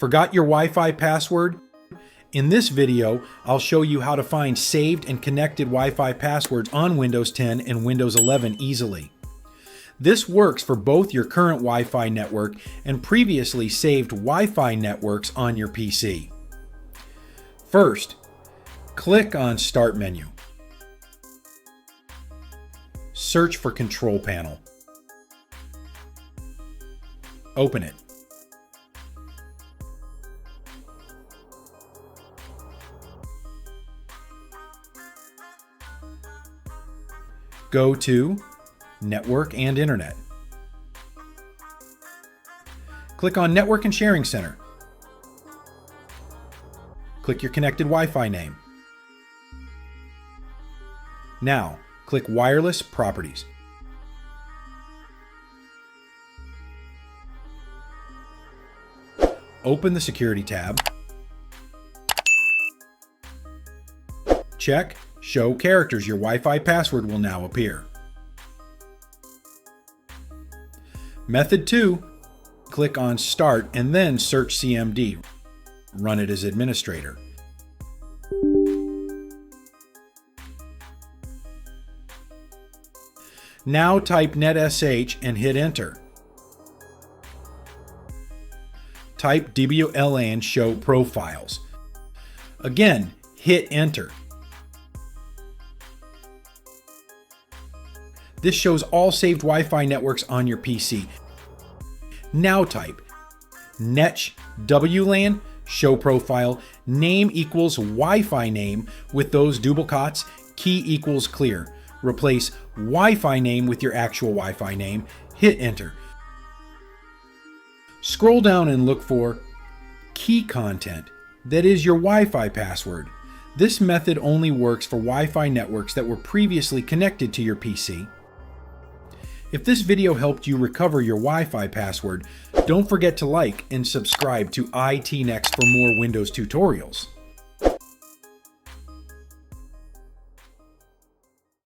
Forgot your Wi-Fi password? In this video, I'll show you how to find saved and connected Wi-Fi passwords on Windows 10 and Windows 11 easily. This works for both your current Wi-Fi network and previously saved Wi-Fi networks on your PC. First, click on Start menu. Search for Control Panel. Open it. Go to Network and Internet. Click on Network and Sharing Center. Click your connected Wi-Fi name. Now, click Wireless Properties. Open the Security tab. Check Show Characters. Your Wi-Fi password will now appear. Method 2. Click on Start and then search CMD. Run it as administrator. Now type netsh and hit enter. Type WLAN show profiles. Again, hit enter. This shows all saved Wi-Fi networks on your PC. Now type netsh WLAN show profile name equals Wi-Fi name with those duplicates, key equals clear. Replace Wi-Fi name with your actual Wi-Fi name. Hit enter. Scroll down and look for key content, that is your Wi-Fi password. This method only works for Wi-Fi networks that were previously connected to your PC. If this video helped you recover your Wi-Fi password, don't forget to like and subscribe to IT Next for more Windows tutorials.